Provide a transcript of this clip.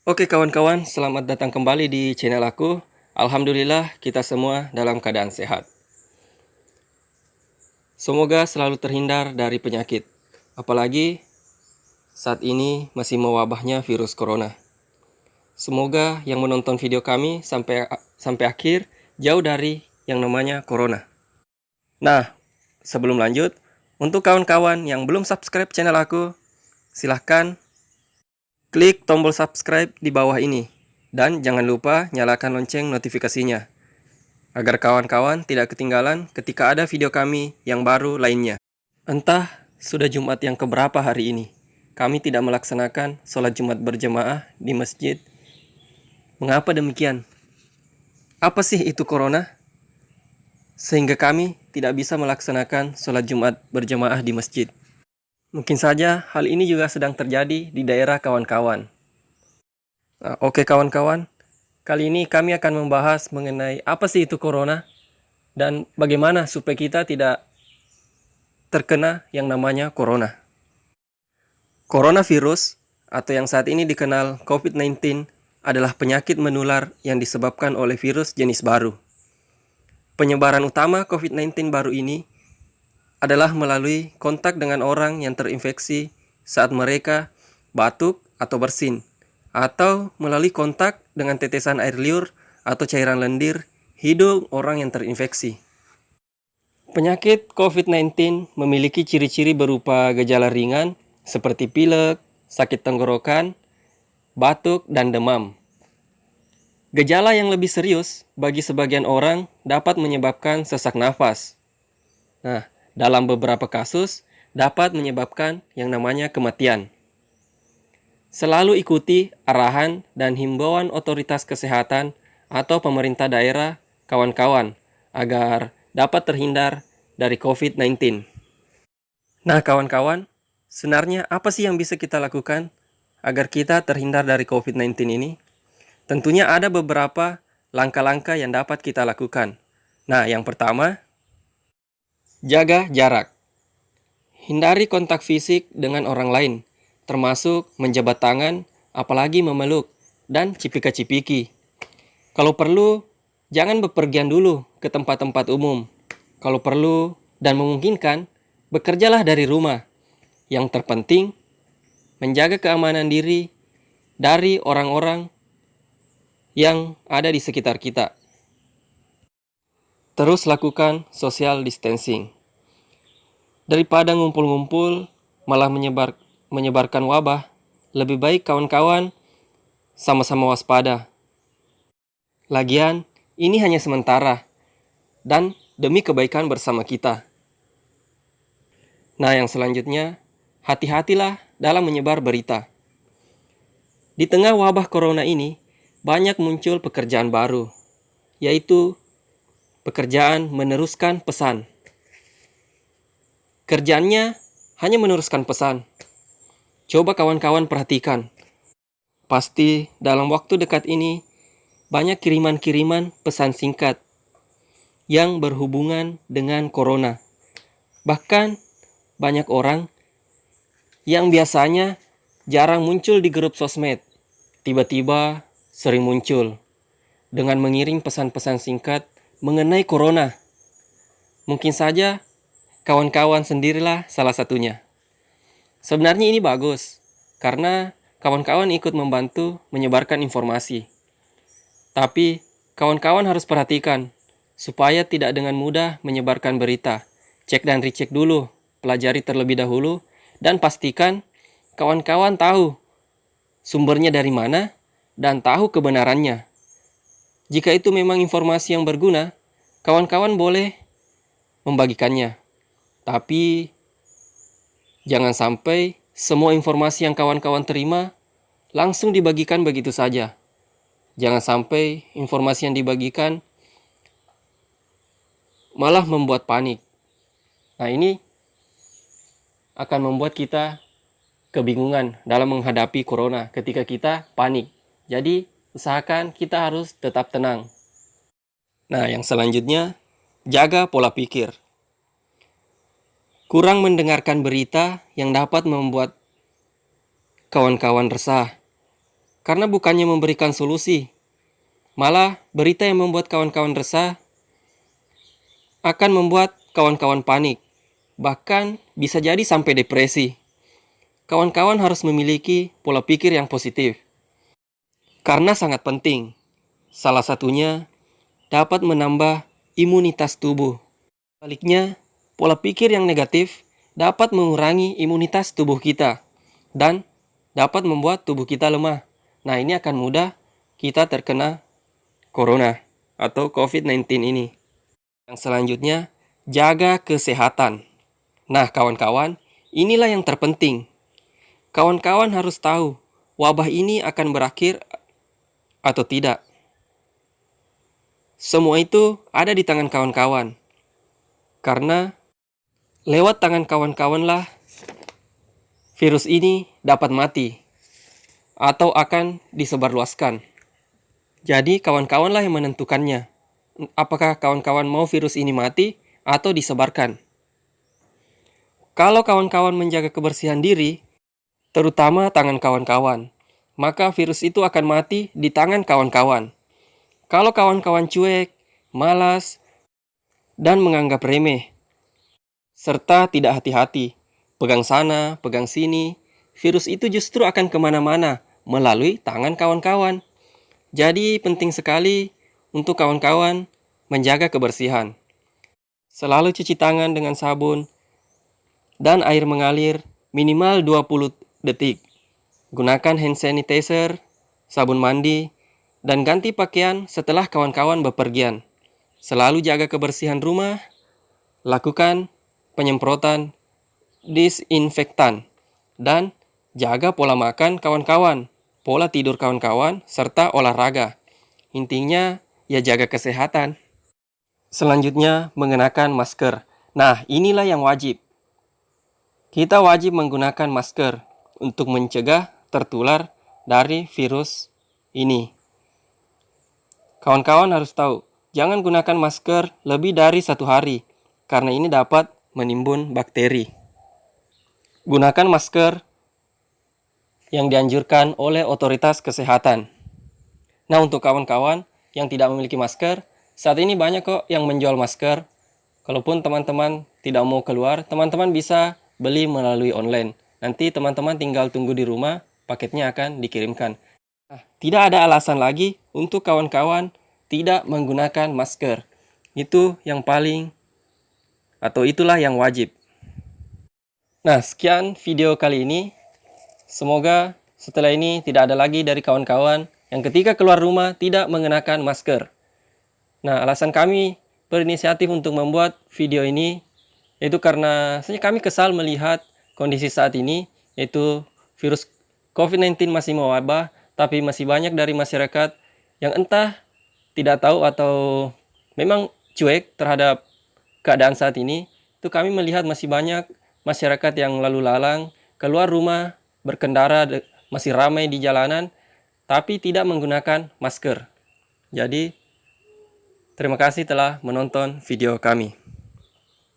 Oke kawan-kawan, selamat datang kembali di channel aku. Alhamdulillah kita semua dalam keadaan sehat. Semoga selalu terhindar dari penyakit. Apalagi saat ini masih mewabahnya virus corona. Semoga yang menonton video kami sampai akhir jauh dari yang namanya corona. Nah, sebelum lanjut, untuk kawan-kawan yang belum subscribe channel aku, silahkan klik tombol subscribe di bawah ini. Dan jangan lupa nyalakan lonceng notifikasinya, agar kawan-kawan tidak ketinggalan ketika ada video kami yang baru lainnya. Entah sudah Jumat yang keberapa hari ini, kami tidak melaksanakan sholat Jumat berjemaah di masjid. Mengapa demikian? Apa sih itu corona? Sehingga kami tidak bisa melaksanakan sholat Jumat berjemaah di masjid. Mungkin saja hal ini juga sedang terjadi di daerah kawan-kawan. Nah, oke kawan-kawan, kali ini kami akan membahas mengenai apa sih itu corona dan bagaimana supaya kita tidak terkena yang namanya corona. Coronavirus atau yang saat ini dikenal COVID-19 adalah penyakit menular yang disebabkan oleh virus jenis baru. Penyebaran utama COVID-19 baru ini adalah melalui kontak dengan orang yang terinfeksi saat mereka batuk atau bersin, atau melalui kontak dengan tetesan air liur atau cairan lendir hidung orang yang terinfeksi. Penyakit COVID-19 memiliki ciri-ciri berupa gejala ringan seperti pilek, sakit tenggorokan, batuk, dan demam. Gejala yang lebih serius bagi sebagian orang dapat menyebabkan sesak nafas. Nah, dalam beberapa kasus dapat menyebabkan yang namanya kematian. Selalu ikuti arahan dan himbauan otoritas kesehatan atau pemerintah daerah kawan-kawan agar dapat terhindar dari COVID-19. Nah kawan-kawan, sebenarnya apa sih yang bisa kita lakukan agar kita terhindar dari COVID-19 ini? Tentunya ada beberapa langkah-langkah yang dapat kita lakukan. Nah, yang pertama, jaga jarak. Hindari kontak fisik dengan orang lain, termasuk menjabat tangan, apalagi memeluk, dan cipika-cipiki. Kalau perlu, jangan bepergian dulu ke tempat-tempat umum. Kalau perlu dan memungkinkan, bekerjalah dari rumah. Yang terpenting, menjaga keamanan diri dari orang-orang yang ada di sekitar kita. Terus lakukan social distancing. Daripada ngumpul-ngumpul malah menyebarkan wabah, lebih baik kawan-kawan sama-sama waspada. Lagian, ini hanya sementara dan demi kebaikan bersama kita. Nah, yang selanjutnya, hati-hatilah dalam menyebar berita. Di tengah wabah corona ini, banyak muncul pekerjaan baru, yaitu pekerjaan meneruskan pesan. Kerjaannya hanya meneruskan pesan. Coba kawan-kawan perhatikan. Pasti dalam waktu dekat ini, banyak kiriman-kiriman pesan singkat yang berhubungan dengan corona. Bahkan banyak orang yang biasanya jarang muncul di grup sosmed, tiba-tiba sering muncul dengan mengirim pesan-pesan singkat mengenai corona. Mungkin saja kawan-kawan sendirilah salah satunya. Sebenarnya ini bagus, karena kawan-kawan ikut membantu menyebarkan informasi. Tapi kawan-kawan harus perhatikan, supaya tidak dengan mudah menyebarkan berita. Cek dan recheck dulu, pelajari terlebih dahulu, dan pastikan kawan-kawan tahu sumbernya dari mana dan tahu kebenarannya. Jika itu memang informasi yang berguna, kawan-kawan boleh membagikannya. Tapi jangan sampai semua informasi yang kawan-kawan terima langsung dibagikan begitu saja. Jangan sampai informasi yang dibagikan malah membuat panik. Nah, ini akan membuat kita kebingungan dalam menghadapi corona ketika kita panik. Jadi, usahakan kita harus tetap tenang. Nah, yang selanjutnya, jaga pola pikir. Kurang mendengarkan berita yang dapat membuat kawan-kawan resah. Karena bukannya memberikan solusi, malah berita yang membuat kawan-kawan resah akan membuat kawan-kawan panik, bahkan bisa jadi sampai depresi. Kawan-kawan harus memiliki pola pikir yang positif, karena sangat penting. Salah satunya dapat menambah imunitas tubuh. Sebaliknya, pola pikir yang negatif dapat mengurangi imunitas tubuh kita dan dapat membuat tubuh kita lemah. Nah, ini akan mudah kita terkena corona atau COVID-19 ini. Yang selanjutnya, jaga kesehatan. Nah, kawan-kawan, inilah yang terpenting. Kawan-kawan harus tahu wabah ini akan berakhir atau tidak. Semua itu ada di tangan kawan-kawan. Karena lewat tangan kawan-kawanlah virus ini dapat mati atau akan disebarluaskan. Jadi kawan-kawanlah yang menentukannya. Apakah kawan-kawan mau virus ini mati atau disebarkan? Kalau kawan-kawan menjaga kebersihan diri, terutama tangan kawan-kawan, maka virus itu akan mati di tangan kawan-kawan. Kalau kawan-kawan cuek, malas, dan menganggap remeh, serta tidak hati-hati, pegang sana, pegang sini, virus itu justru akan kemana-mana melalui tangan kawan-kawan. Jadi penting sekali untuk kawan-kawan menjaga kebersihan. Selalu cuci tangan dengan sabun dan air mengalir minimal 20 detik. Gunakan hand sanitizer, sabun mandi, dan ganti pakaian setelah kawan-kawan bepergian. Selalu jaga kebersihan rumah, lakukan penyemprotan disinfektan, dan jaga pola makan kawan-kawan, pola tidur kawan-kawan, serta olahraga. Intinya, ya jaga kesehatan. Selanjutnya, mengenakan masker. Nah, inilah yang wajib. Kita wajib menggunakan masker untuk mencegah tertular dari virus ini. Kawan-kawan harus tahu, jangan gunakan masker lebih dari 1 hari, karena ini dapat menimbun bakteri. Gunakan masker yang dianjurkan oleh otoritas kesehatan. Nah, untuk kawan-kawan yang tidak memiliki masker, saat ini banyak kok yang menjual masker. Kalaupun teman-teman tidak mau keluar, teman-teman bisa beli melalui online. Nanti teman-teman tinggal tunggu di rumah, paketnya akan dikirimkan. Nah, tidak ada alasan lagi untuk kawan-kawan tidak menggunakan masker. Itu yang paling, atau itulah yang wajib. Nah, sekian video kali ini. Semoga setelah ini tidak ada lagi dari kawan-kawan yang ketika keluar rumah tidak mengenakan masker. Nah, alasan kami berinisiatif untuk membuat video ini yaitu karena kami kesal melihat kondisi saat ini, yaitu virus COVID-19 masih mewabah, tapi masih banyak dari masyarakat yang entah tidak tahu atau memang cuek terhadap keadaan saat ini. Itu kami melihat masih banyak masyarakat yang lalu lalang, keluar rumah, berkendara, masih ramai di jalanan, tapi tidak menggunakan masker. Jadi, terima kasih telah menonton video kami.